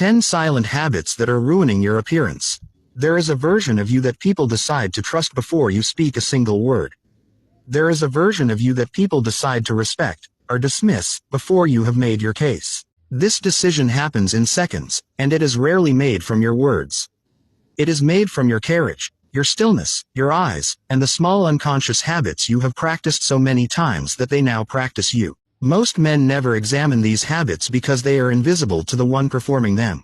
10 silent habits that are ruining your appearance. There is a version of you that people decide to trust before you speak a single word. There is a version of you that people decide to respect, or dismiss, before you have made your case. This decision happens in seconds, and it is rarely made from your words. It is made from your carriage, your stillness, your eyes, and the small unconscious habits you have practiced so many times that they now practice you. Most men never examine these habits because they are invisible to the one performing them.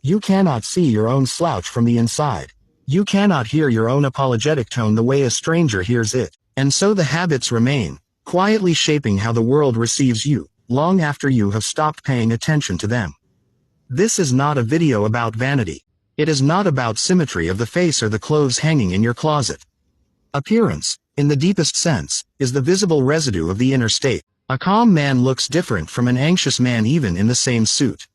You cannot see your own slouch from the inside. You cannot hear your own apologetic tone the way a stranger hears it. And so the habits remain, quietly shaping how the world receives you, long after you have stopped paying attention to them. This is not a video about vanity. It is not about symmetry of the face or the clothes hanging in your closet. Appearance, in the deepest sense, is the visible residue of the inner state. A calm man looks different from an anxious man even in the same suit.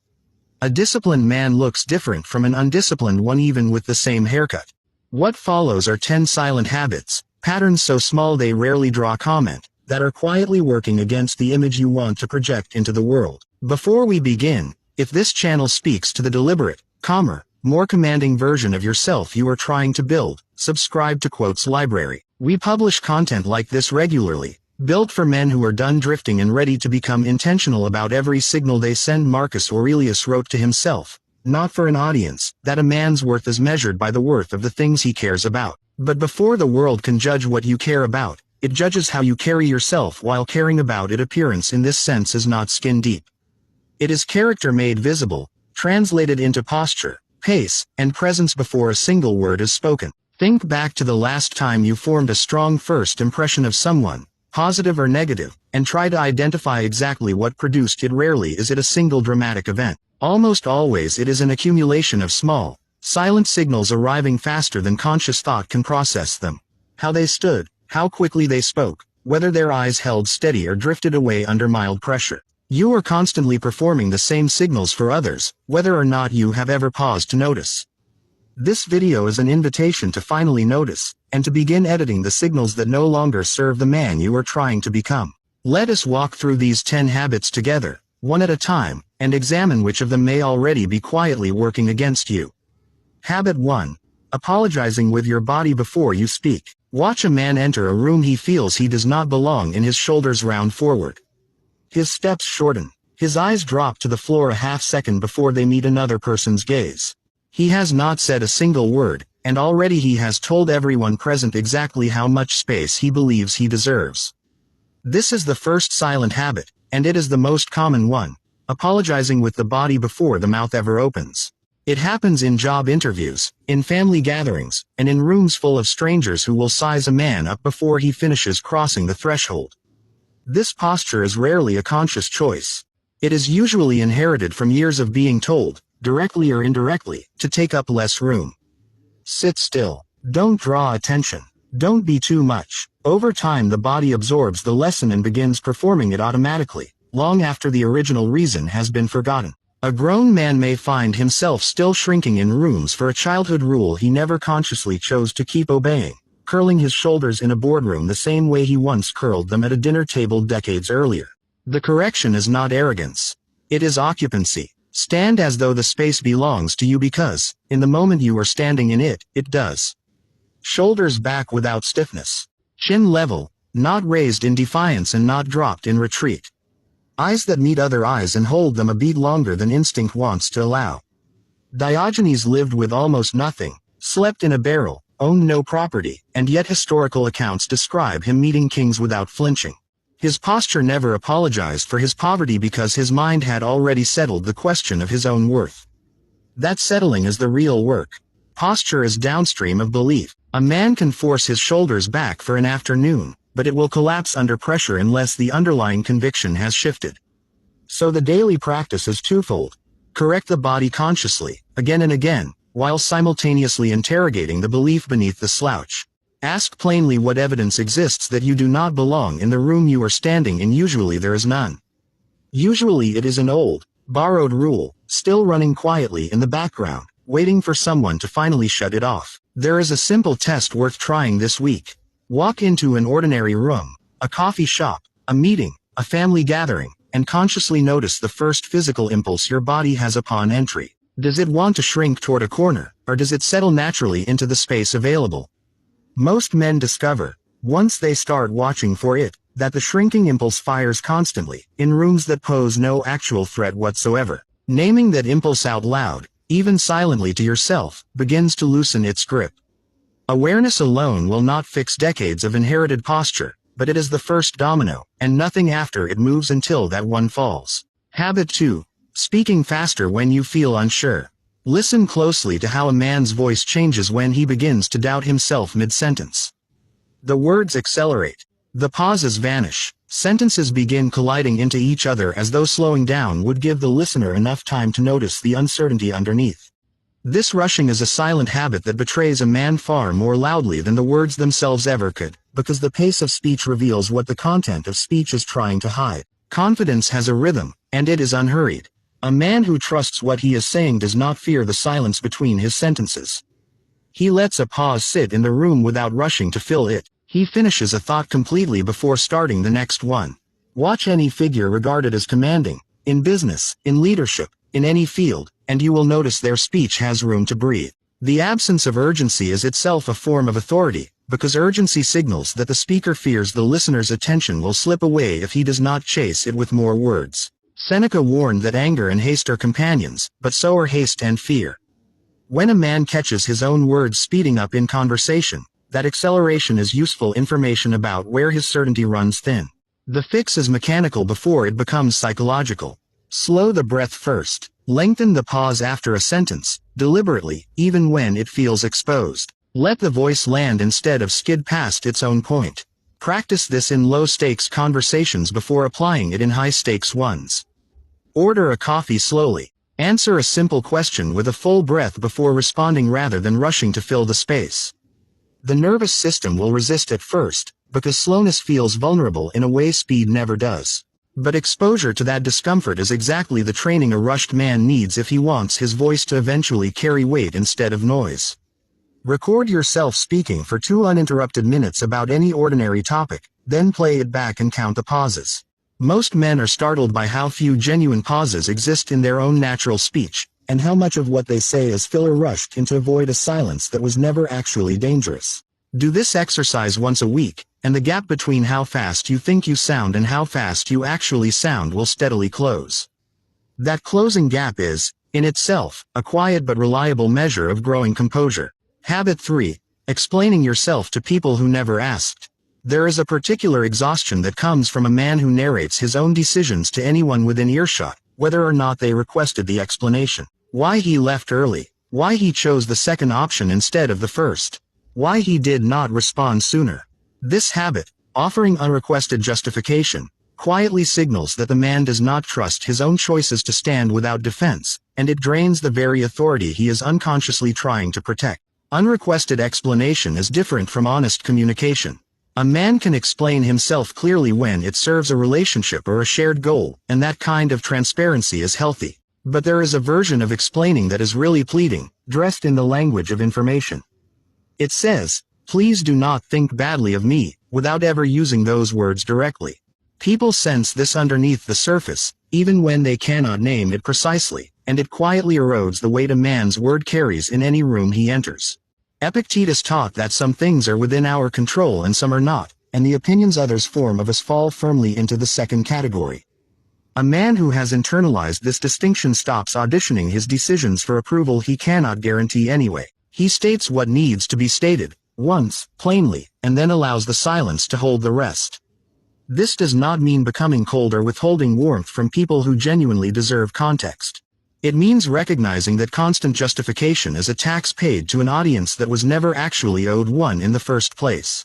A disciplined man looks different from an undisciplined one even with the same haircut. What follows are 10 silent habits, patterns so small they rarely draw comment, that are quietly working against the image you want to project into the world. Before we begin, if this channel speaks to the deliberate, calmer, more commanding version of yourself you are trying to build, subscribe to Quotes Library. We publish content like this regularly, built for men who are done drifting and ready to become intentional about every signal they send. Marcus Aurelius wrote to himself, not for an audience, that a man's worth is measured by the worth of the things he cares about. But before the world can judge what you care about, it judges how you carry yourself while caring about it. Appearance in this sense is not skin deep. It is character made visible, translated into posture, pace, and presence before a single word is spoken. Think back to the last time you formed a strong first impression of someone, positive or negative, and try to identify exactly what produced it. Rarely is it a single dramatic event. Almost always it is an accumulation of small, silent signals arriving faster than conscious thought can process them. How they stood, how quickly they spoke, whether their eyes held steady or drifted away under mild pressure. You are constantly performing the same signals for others, whether or not you have ever paused to notice. This video is an invitation to finally notice, and to begin editing the signals that no longer serve the man you are trying to become. Let us walk through these 10 habits together, one at a time, and examine which of them may already be quietly working against you. Habit 1. Apologizing with your body before you speak. Watch a man enter a room he feels he does not belong in. His shoulders round forward. His steps shorten. His eyes drop to the floor a half-second before they meet another person's gaze. He has not said a single word, and already he has told everyone present exactly how much space he believes he deserves. This is the first silent habit, and it is the most common one, apologizing with the body before the mouth ever opens. It happens in job interviews, in family gatherings, and in rooms full of strangers who will size a man up before he finishes crossing the threshold. This posture is rarely a conscious choice. It is usually inherited from years of being told, directly or indirectly, to take up less room. Sit still. Don't draw attention. Don't be too much. Over time the body absorbs the lesson and begins performing it automatically, long after the original reason has been forgotten. A grown man may find himself still shrinking in rooms for a childhood rule he never consciously chose to keep obeying, curling his shoulders in a boardroom the same way he once curled them at a dinner table decades earlier. The correction is not arrogance. It is occupancy. Stand as though the space belongs to you because, in the moment you are standing in it, it does. Shoulders back without stiffness. Chin level, not raised in defiance and not dropped in retreat. Eyes that meet other eyes and hold them a beat longer than instinct wants to allow. Diogenes lived with almost nothing, slept in a barrel, owned no property, and yet historical accounts describe him meeting kings without flinching. His posture never apologized for his poverty because his mind had already settled the question of his own worth. That settling is the real work. Posture is downstream of belief. A man can force his shoulders back for an afternoon, but it will collapse under pressure unless the underlying conviction has shifted. So the daily practice is twofold. Correct the body consciously, again and again, while simultaneously interrogating the belief beneath the slouch. Ask plainly what evidence exists that you do not belong in the room you are standing in. Usually there is none. Usually it is an old, borrowed rule, still running quietly in the background, waiting for someone to finally shut it off. There is a simple test worth trying this week. Walk into an ordinary room, a coffee shop, a meeting, a family gathering, and consciously notice the first physical impulse your body has upon entry. Does it want to shrink toward a corner, or does it settle naturally into the space available? Most men discover, once they start watching for it, that the shrinking impulse fires constantly, in rooms that pose no actual threat whatsoever. Naming that impulse out loud, even silently to yourself, begins to loosen its grip. Awareness alone will not fix decades of inherited posture, but it is the first domino, and nothing after it moves until that one falls. Habit 2. Speaking faster when you feel unsure. Listen closely to how a man's voice changes when he begins to doubt himself mid-sentence. The words accelerate. The pauses vanish. Sentences begin colliding into each other as though slowing down would give the listener enough time to notice the uncertainty underneath. This rushing is a silent habit that betrays a man far more loudly than the words themselves ever could, because the pace of speech reveals what the content of speech is trying to hide. Confidence has a rhythm, and it is unhurried. A man who trusts what he is saying does not fear the silence between his sentences. He lets a pause sit in the room without rushing to fill it. He finishes a thought completely before starting the next one. Watch any figure regarded as commanding, in business, in leadership, in any field, and you will notice their speech has room to breathe. The absence of urgency is itself a form of authority, because urgency signals that the speaker fears the listener's attention will slip away if he does not chase it with more words. Seneca warned that anger and haste are companions, but so are haste and fear. When a man catches his own words speeding up in conversation, that acceleration is useful information about where his certainty runs thin. The fix is mechanical before it becomes psychological. Slow the breath first. Lengthen the pause after a sentence, deliberately, even when it feels exposed. Let the voice land instead of skid past its own point. Practice this in low-stakes conversations before applying it in high-stakes ones. Order a coffee slowly. Answer a simple question with a full breath before responding rather than rushing to fill the space. The nervous system will resist at first, because slowness feels vulnerable in a way speed never does. But exposure to that discomfort is exactly the training a rushed man needs if he wants his voice to eventually carry weight instead of noise. Record yourself speaking for 2 uninterrupted minutes about any ordinary topic, then play it back and count the pauses. Most men are startled by how few genuine pauses exist in their own natural speech, and how much of what they say is filler rushed in to avoid a silence that was never actually dangerous. Do this exercise once a week, and the gap between how fast you think you sound and how fast you actually sound will steadily close. That closing gap is, in itself, a quiet but reliable measure of growing composure. Habit 3. Explaining yourself to people who never asked. There is a particular exhaustion that comes from a man who narrates his own decisions to anyone within earshot, whether or not they requested the explanation. Why he left early. Why he chose the second option instead of the first. Why he did not respond sooner. This habit, offering unrequested justification, quietly signals that the man does not trust his own choices to stand without defense, and it drains the very authority he is unconsciously trying to protect. Unrequested explanation is different from honest communication. A man can explain himself clearly when it serves a relationship or a shared goal, and that kind of transparency is healthy. But there is a version of explaining that is really pleading, dressed in the language of information. It says, "Please do not think badly of me," without ever using those words directly. People sense this underneath the surface, even when they cannot name it precisely, and it quietly erodes the weight a man's word carries in any room he enters. Epictetus taught that some things are within our control and some are not, and the opinions others form of us fall firmly into the second category. A man who has internalized this distinction stops auditioning his decisions for approval he cannot guarantee anyway. He states what needs to be stated, once, plainly, and then allows the silence to hold the rest. This does not mean becoming cold or withholding warmth from people who genuinely deserve context. It means recognizing that constant justification is a tax paid to an audience that was never actually owed one in the first place.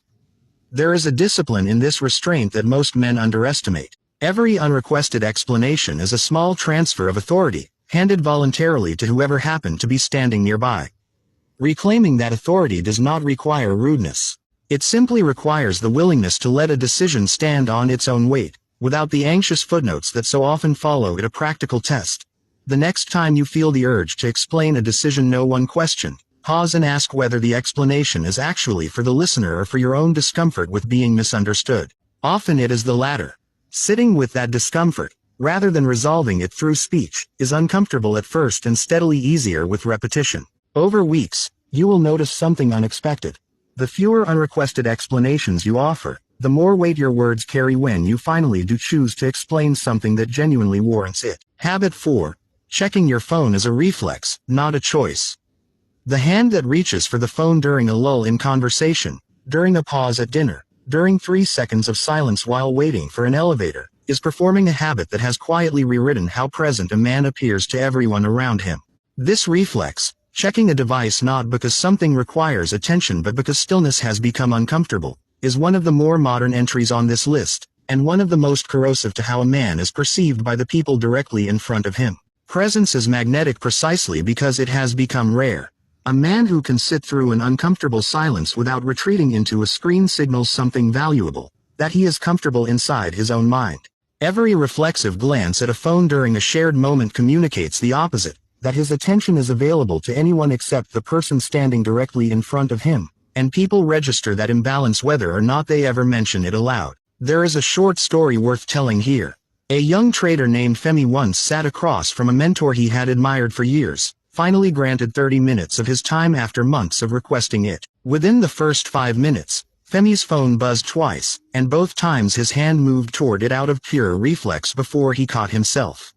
There is a discipline in this restraint that most men underestimate. Every unrequested explanation is a small transfer of authority, handed voluntarily to whoever happened to be standing nearby. Reclaiming that authority does not require rudeness. It simply requires the willingness to let a decision stand on its own weight, without the anxious footnotes that so often follow it. A practical test. The next time you feel the urge to explain a decision no one questioned, pause and ask whether the explanation is actually for the listener or for your own discomfort with being misunderstood. Often it is the latter. Sitting with that discomfort, rather than resolving it through speech, is uncomfortable at first and steadily easier with repetition. Over weeks, you will notice something unexpected. The fewer unrequested explanations you offer, the more weight your words carry when you finally do choose to explain something that genuinely warrants it. Habit 4. Checking your phone is a reflex, not a choice. The hand that reaches for the phone during a lull in conversation, during a pause at dinner, during 3 seconds of silence while waiting for an elevator, is performing a habit that has quietly rewritten how present a man appears to everyone around him. This reflex, checking a device not because something requires attention but because stillness has become uncomfortable, is one of the more modern entries on this list, and one of the most corrosive to how a man is perceived by the people directly in front of him. Presence is magnetic precisely because it has become rare. A man who can sit through an uncomfortable silence without retreating into a screen signals something valuable, that he is comfortable inside his own mind. Every reflexive glance at a phone during a shared moment communicates the opposite, that his attention is available to anyone except the person standing directly in front of him, and people register that imbalance whether or not they ever mention it aloud. There is a short story worth telling here. A young trader named Femi once sat across from a mentor he had admired for years, finally granted 30 minutes of his time after months of requesting it. Within the first 5 minutes, Femi's phone buzzed twice, and both times his hand moved toward it out of pure reflex before he caught himself.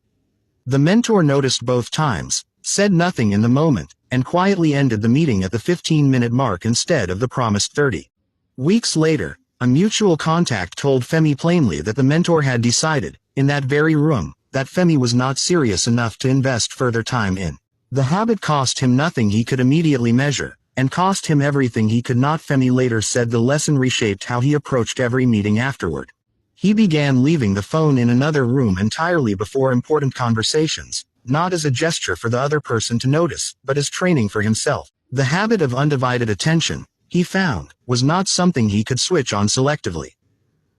The mentor noticed both times, said nothing in the moment, and quietly ended the meeting at the 15-minute mark instead of the promised 30. Weeks later, a mutual contact told Femi plainly that the mentor had decided, in that very room, that Femi was not serious enough to invest further time in. The habit cost him nothing he could immediately measure, and cost him everything he could not. Femi later said the lesson reshaped how he approached every meeting afterward. He began leaving the phone in another room entirely before important conversations, not as a gesture for the other person to notice, but as training for himself. The habit of undivided attention, he found, was not something he could switch on selectively.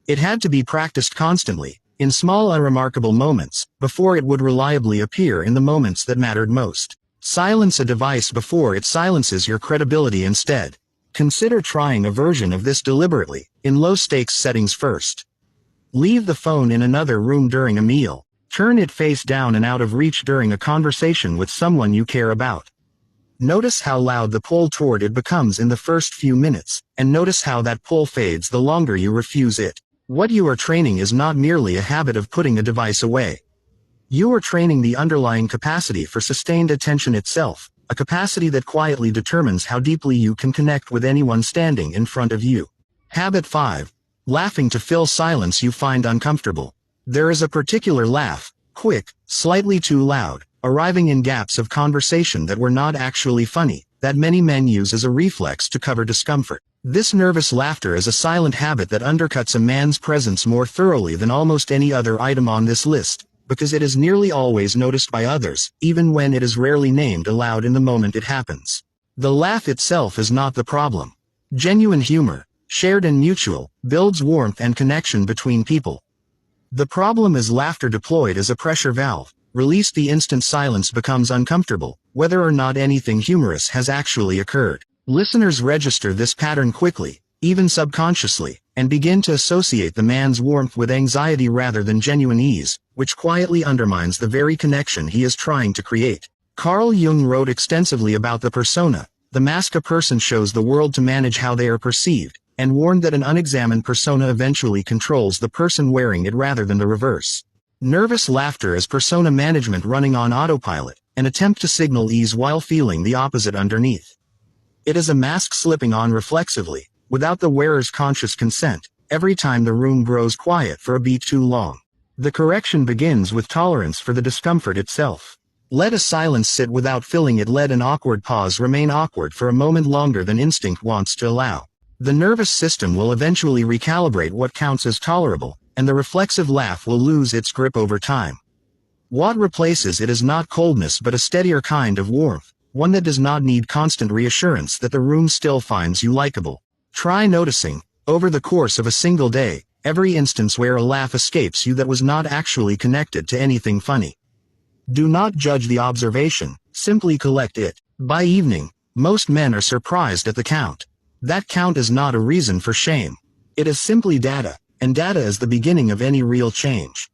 It had to be practiced constantly, in small unremarkable moments, before it would reliably appear in the moments that mattered most. Silence a device before it silences your credibility instead. Consider trying a version of this deliberately, in low-stakes settings first. Leave the phone in another room during a meal. Turn it face down and out of reach during a conversation with someone you care about. Notice how loud the pull toward it becomes in the first few minutes, and notice how that pull fades the longer you refuse it. What you are training is not merely a habit of putting a device away. You are training the underlying capacity for sustained attention itself, a capacity that quietly determines how deeply you can connect with anyone standing in front of you. Habit 5. Laughing to fill silence you find uncomfortable. There is a particular laugh, quick, slightly too loud, arriving in gaps of conversation that were not actually funny, that many men use as a reflex to cover discomfort. This nervous laughter is a silent habit that undercuts a man's presence more thoroughly than almost any other item on this list, because it is nearly always noticed by others, even when it is rarely named aloud in the moment it happens. The laugh itself is not the problem. Genuine humor, shared and mutual, builds warmth and connection between people. The problem is laughter deployed as a pressure valve. Released the instant silence becomes uncomfortable, whether or not anything humorous has actually occurred. Listeners register this pattern quickly, even subconsciously, and begin to associate the man's warmth with anxiety rather than genuine ease, which quietly undermines the very connection he is trying to create. Carl Jung wrote extensively about the persona, the mask a person shows the world to manage how they are perceived, and warned that an unexamined persona eventually controls the person wearing it rather than the reverse. Nervous laughter is persona management running on autopilot, an attempt to signal ease while feeling the opposite underneath. It is a mask slipping on reflexively, without the wearer's conscious consent, every time the room grows quiet for a beat too long. The correction begins with tolerance for the discomfort itself. Let a silence sit without filling it. Let an awkward pause remain awkward for a moment longer than instinct wants to allow. The nervous system will eventually recalibrate what counts as tolerable, and the reflexive laugh will lose its grip over time. What replaces it is not coldness but a steadier kind of warmth, one that does not need constant reassurance that the room still finds you likable. Try noticing, over the course of a single day, every instance where a laugh escapes you that was not actually connected to anything funny. Do not judge the observation, simply collect it. By evening, most men are surprised at the count. That count is not a reason for shame. It is simply data, and data is the beginning of any real change.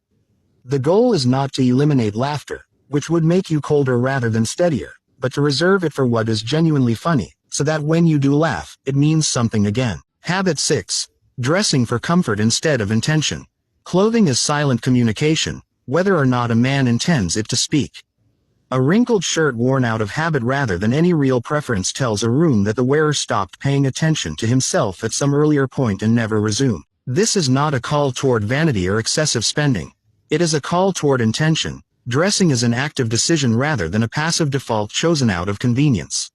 The goal is not to eliminate laughter, which would make you colder rather than steadier, but to reserve it for what is genuinely funny, so that when you do laugh, it means something again. Habit 6. Dressing for comfort instead of intention. Clothing is silent communication, whether or not a man intends it to speak. A wrinkled shirt worn out of habit rather than any real preference tells a room that the wearer stopped paying attention to himself at some earlier point and never resumed. This is not a call toward vanity or excessive spending. It is a call toward intention. Dressing is an active decision rather than a passive default chosen out of convenience.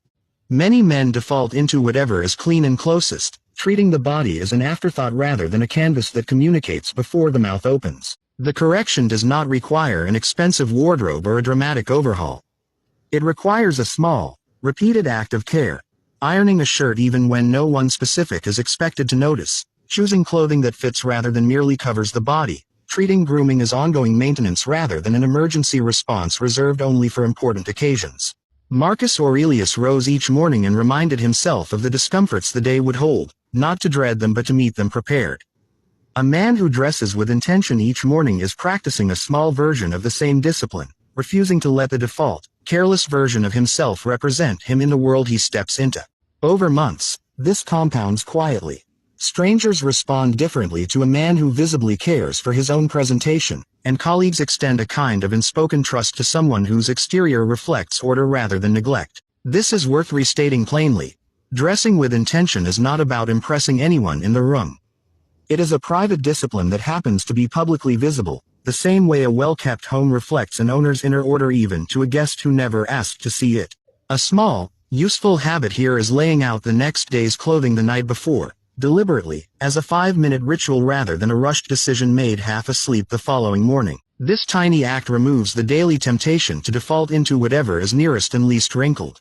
Many men default into whatever is clean and closest, treating the body as an afterthought rather than a canvas that communicates before the mouth opens. The correction does not require an expensive wardrobe or a dramatic overhaul. It requires a small, repeated act of care. Ironing a shirt even when no one specific is expected to notice. Choosing clothing that fits rather than merely covers the body. Treating grooming as ongoing maintenance rather than an emergency response reserved only for important occasions. Marcus Aurelius rose each morning and reminded himself of the discomforts the day would hold, not to dread them but to meet them prepared. A man who dresses with intention each morning is practicing a small version of the same discipline, refusing to let the default, careless version of himself represent him in the world he steps into. Over months, this compounds quietly. Strangers respond differently to a man who visibly cares for his own presentation, and colleagues extend a kind of unspoken trust to someone whose exterior reflects order rather than neglect. This is worth restating plainly. Dressing with intention is not about impressing anyone in the room. It is a private discipline that happens to be publicly visible, the same way a well-kept home reflects an owner's inner order even to a guest who never asked to see it. A small, useful habit here is laying out the next day's clothing the night before, deliberately, as a 5-minute ritual rather than a rushed decision made half asleep the following morning. This tiny act removes the daily temptation to default into whatever is nearest and least wrinkled.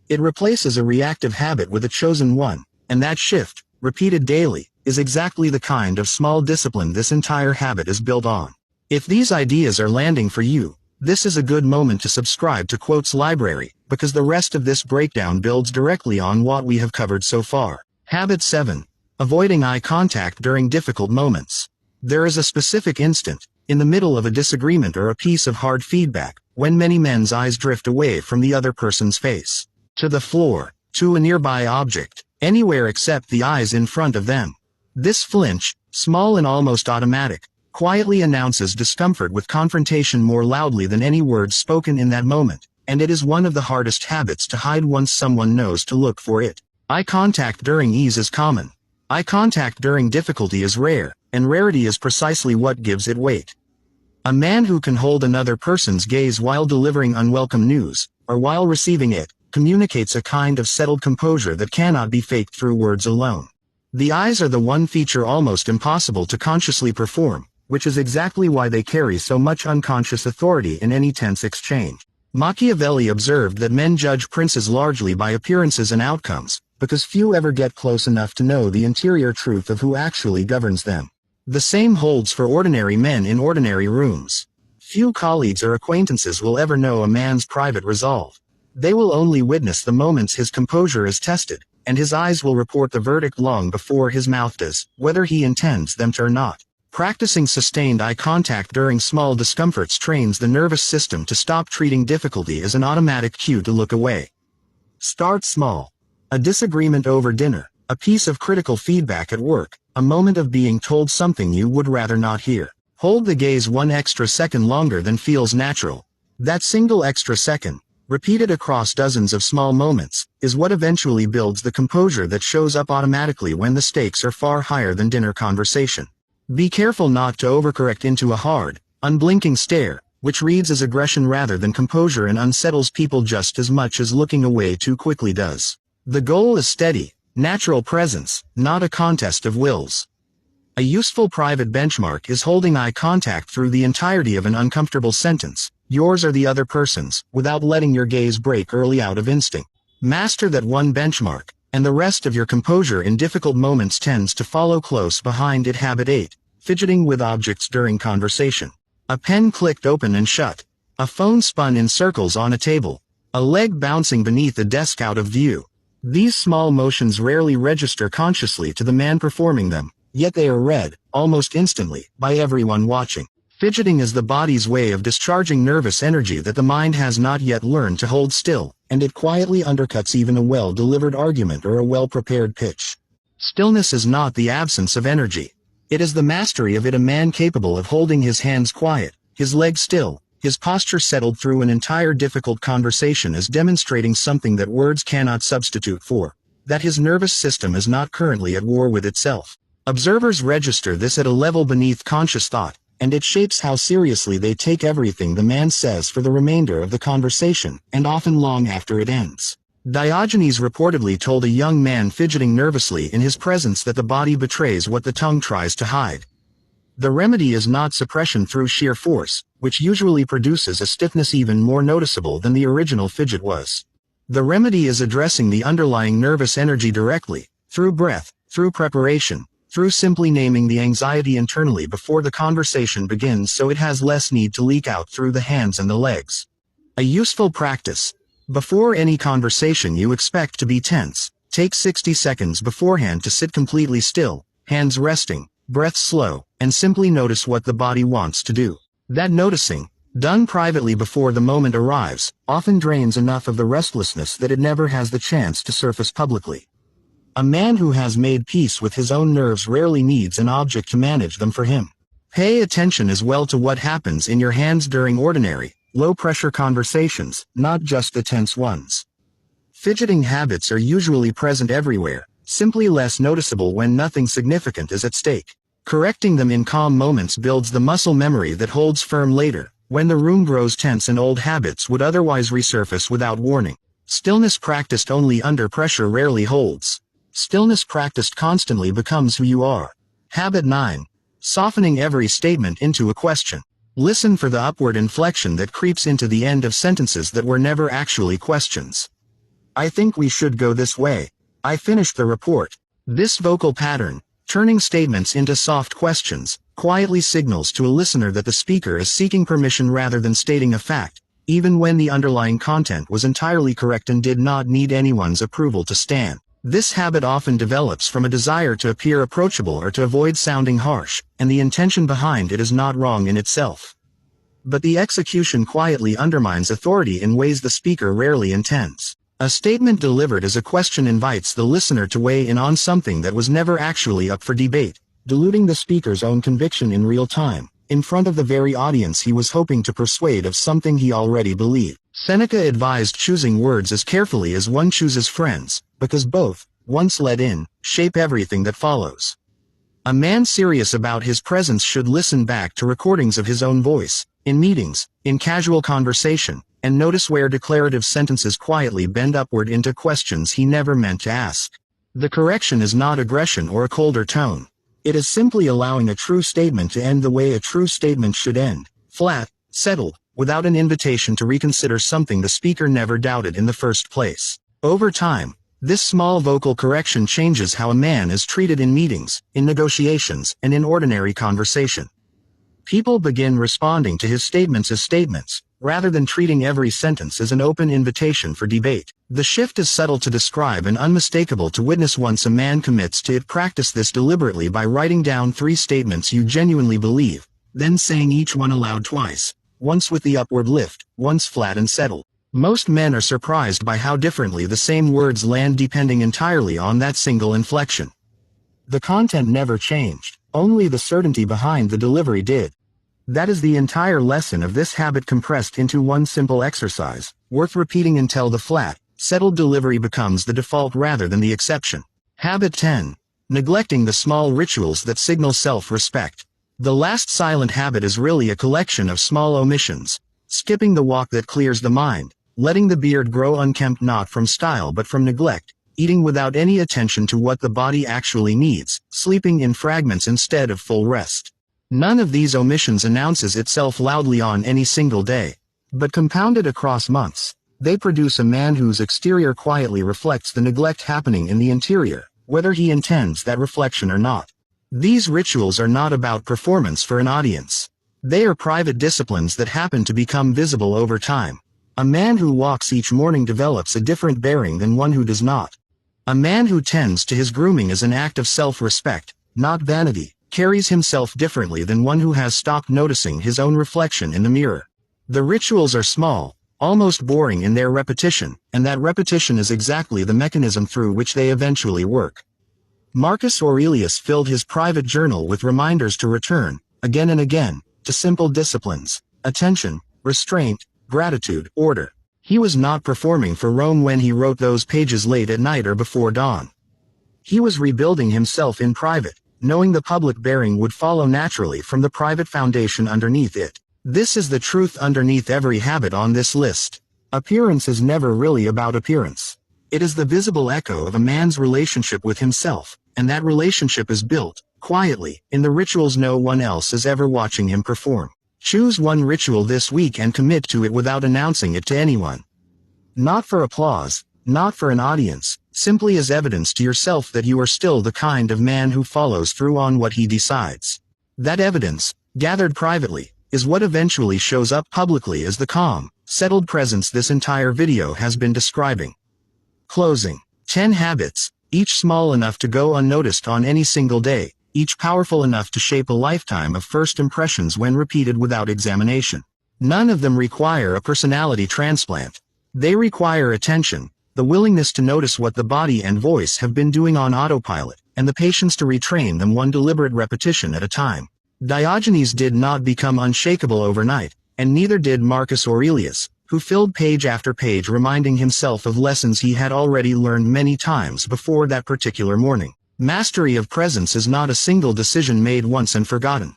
It replaces a reactive habit with a chosen one, and that shift, repeated daily, is exactly the kind of small discipline this entire habit is built on. If these ideas are landing for you, this is a good moment to subscribe to Quotes Library, because the rest of this breakdown builds directly on what we have covered so far. Habit 7. Avoiding eye contact during difficult moments. There is a specific instant, in the middle of a disagreement or a piece of hard feedback, when many men's eyes drift away from the other person's face. To the floor, to a nearby object, anywhere except the eyes in front of them. This flinch, small and almost automatic, quietly announces discomfort with confrontation more loudly than any words spoken in that moment, and it is one of the hardest habits to hide once someone knows to look for it. Eye contact during ease is common. Eye contact during difficulty is rare, and rarity is precisely what gives it weight. A man who can hold another person's gaze while delivering unwelcome news, or while receiving it, communicates a kind of settled composure that cannot be faked through words alone. The eyes are the one feature almost impossible to consciously perform, which is exactly why they carry so much unconscious authority in any tense exchange. Machiavelli observed that men judge princes largely by appearances and outcomes, because few ever get close enough to know the interior truth of who actually governs them. The same holds for ordinary men in ordinary rooms. Few colleagues or acquaintances will ever know a man's private resolve. They will only witness the moments his composure is tested, and his eyes will report the verdict long before his mouth does, whether he intends them to or not. Practicing sustained eye contact during small discomforts trains the nervous system to stop treating difficulty as an automatic cue to look away. Start small. A disagreement over dinner, a piece of critical feedback at work, a moment of being told something you would rather not hear. Hold the gaze 1 extra second longer than feels natural. That single extra second, repeated across dozens of small moments, is what eventually builds the composure that shows up automatically when the stakes are far higher than dinner conversation. Be careful not to overcorrect into a hard, unblinking stare, which reads as aggression rather than composure and unsettles people just as much as looking away too quickly does. The goal is steady, natural presence, not a contest of wills. A useful private benchmark is holding eye contact through the entirety of an uncomfortable sentence, yours or the other person's, without letting your gaze break early out of instinct. Master that one benchmark, and the rest of your composure in difficult moments tends to follow close behind it. Habit 8. Fidgeting with objects during conversation. A pen clicked open and shut. A phone spun in circles on a table. A leg bouncing beneath a desk out of view. These small motions rarely register consciously to the man performing them, yet they are read, almost instantly, by everyone watching. Fidgeting is the body's way of discharging nervous energy that the mind has not yet learned to hold still, and it quietly undercuts even a well-delivered argument or a well-prepared pitch. Stillness is not the absence of energy. It is the mastery of it. A man capable of holding his hands quiet, his legs still, his posture settled through an entire difficult conversation is demonstrating something that words cannot substitute for, that his nervous system is not currently at war with itself. Observers register this at a level beneath conscious thought, and it shapes how seriously they take everything the man says for the remainder of the conversation, and often long after it ends. Diogenes reportedly told a young man fidgeting nervously in his presence that the body betrays what the tongue tries to hide. The remedy is not suppression through sheer force, which usually produces a stiffness even more noticeable than the original fidget was. The remedy is addressing the underlying nervous energy directly, through breath, through preparation, through simply naming the anxiety internally before the conversation begins so it has less need to leak out through the hands and the legs. A useful practice. Before any conversation you expect to be tense, take 60 seconds beforehand to sit completely still, hands resting, breath slow, and simply notice what the body wants to do. That noticing, done privately before the moment arrives, often drains enough of the restlessness that it never has the chance to surface publicly. A man who has made peace with his own nerves rarely needs an object to manage them for him. Pay attention as well to what happens in your hands during ordinary, low-pressure conversations, not just the tense ones. Fidgeting habits are usually present everywhere, simply less noticeable when nothing significant is at stake. Correcting them in calm moments builds the muscle memory that holds firm later, when the room grows tense and old habits would otherwise resurface without warning. Stillness practiced only under pressure rarely holds. Stillness practiced constantly becomes who you are. Habit 9. Softening every statement into a question. Listen for the upward inflection that creeps into the end of sentences that were never actually questions. I think we should go this way. I finished the report. This vocal pattern, turning statements into soft questions, quietly signals to a listener that the speaker is seeking permission rather than stating a fact, even when the underlying content was entirely correct and did not need anyone's approval to stand. This habit often develops from a desire to appear approachable or to avoid sounding harsh, and the intention behind it is not wrong in itself. But the execution quietly undermines authority in ways the speaker rarely intends. A statement delivered as a question invites the listener to weigh in on something that was never actually up for debate, diluting the speaker's own conviction in real time, in front of the very audience he was hoping to persuade of something he already believed. Seneca advised choosing words as carefully as one chooses friends, because both, once let in, shape everything that follows. A man serious about his presence should listen back to recordings of his own voice, in meetings, in casual conversation, and notice where declarative sentences quietly bend upward into questions he never meant to ask. The correction is not aggression or a colder tone. It is simply allowing a true statement to end the way a true statement should end, flat, settled, without an invitation to reconsider something the speaker never doubted in the first place. Over time, this small vocal correction changes how a man is treated in meetings, in negotiations, and in ordinary conversation. People begin responding to his statements as statements, rather than treating every sentence as an open invitation for debate. The shift is subtle to describe and unmistakable to witness once a man commits to it. Practice this deliberately by writing down 3 statements you genuinely believe, then saying each one aloud twice, once with the upward lift, once flat and settled. Most men are surprised by how differently the same words land depending entirely on that single inflection. The content never changed, only the certainty behind the delivery did. That is the entire lesson of this habit compressed into one simple exercise, worth repeating until the flat, settled delivery becomes the default rather than the exception. Habit 10. Neglecting the small rituals that signal self-respect. The last silent habit is really a collection of small omissions. Skipping the walk that clears the mind, letting the beard grow unkempt not from style but from neglect, eating without any attention to what the body actually needs, sleeping in fragments instead of full rest. None of these omissions announces itself loudly on any single day, but compounded across months, they produce a man whose exterior quietly reflects the neglect happening in the interior, whether he intends that reflection or not. These rituals are not about performance for an audience. They are private disciplines that happen to become visible over time. A man who walks each morning develops a different bearing than one who does not. A man who tends to his grooming is an act of self-respect, not vanity, carries himself differently than one who has stopped noticing his own reflection in the mirror. The rituals are small, almost boring in their repetition, and that repetition is exactly the mechanism through which they eventually work. Marcus Aurelius filled his private journal with reminders to return, again and again, to simple disciplines: attention, restraint, gratitude, order. He was not performing for Rome when he wrote those pages late at night or before dawn. He was rebuilding himself in private, knowing the public bearing would follow naturally from the private foundation underneath it. This is the truth underneath every habit on this list. Appearance is never really about appearance. It is the visible echo of a man's relationship with himself, and that relationship is built, quietly, in the rituals no one else is ever watching him perform. Choose one ritual this week and commit to it without announcing it to anyone. Not for applause, not for an audience, simply as evidence to yourself that you are still the kind of man who follows through on what he decides. That evidence, gathered privately, is what eventually shows up publicly as the calm, settled presence this entire video has been describing. Closing. 10 habits, each small enough to go unnoticed on any single day, each powerful enough to shape a lifetime of first impressions when repeated without examination. None of them require a personality transplant. They require attention, the willingness to notice what the body and voice have been doing on autopilot, and the patience to retrain them one deliberate repetition at a time. Diogenes did not become unshakable overnight, and neither did Marcus Aurelius, who filled page after page reminding himself of lessons he had already learned many times before that particular morning. Mastery of presence is not a single decision made once and forgotten.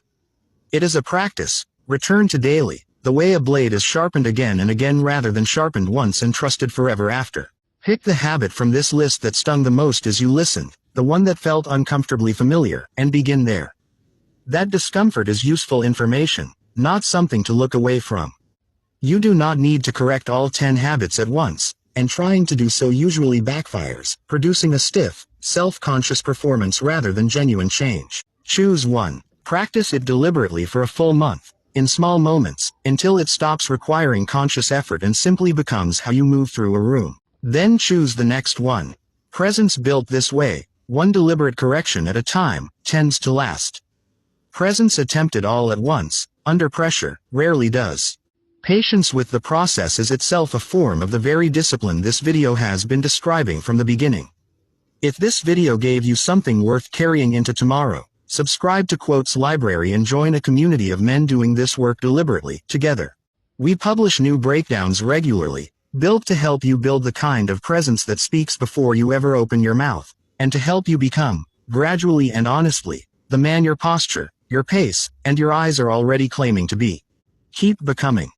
It is a practice, returned to daily, the way a blade is sharpened again and again rather than sharpened once and trusted forever after. Pick the habit from this list that stung the most as you listened, the one that felt uncomfortably familiar, and begin there. That discomfort is useful information, not something to look away from. You do not need to correct all 10 habits at once, and trying to do so usually backfires, producing a stiff, self-conscious performance rather than genuine change. Choose one. Practice it deliberately for a full month, in small moments, until it stops requiring conscious effort and simply becomes how you move through a room. Then choose the next one. Presence built this way, one deliberate correction at a time, tends to last. Presence attempted all at once, under pressure, rarely does. Patience with the process is itself a form of the very discipline this video has been describing from the beginning. If this video gave you something worth carrying into tomorrow, subscribe to Quotes Library and join a community of men doing this work deliberately, together. We publish new breakdowns regularly, built to help you build the kind of presence that speaks before you ever open your mouth, and to help you become, gradually and honestly, the man your posture, your pace, and your eyes are already claiming to be. Keep becoming.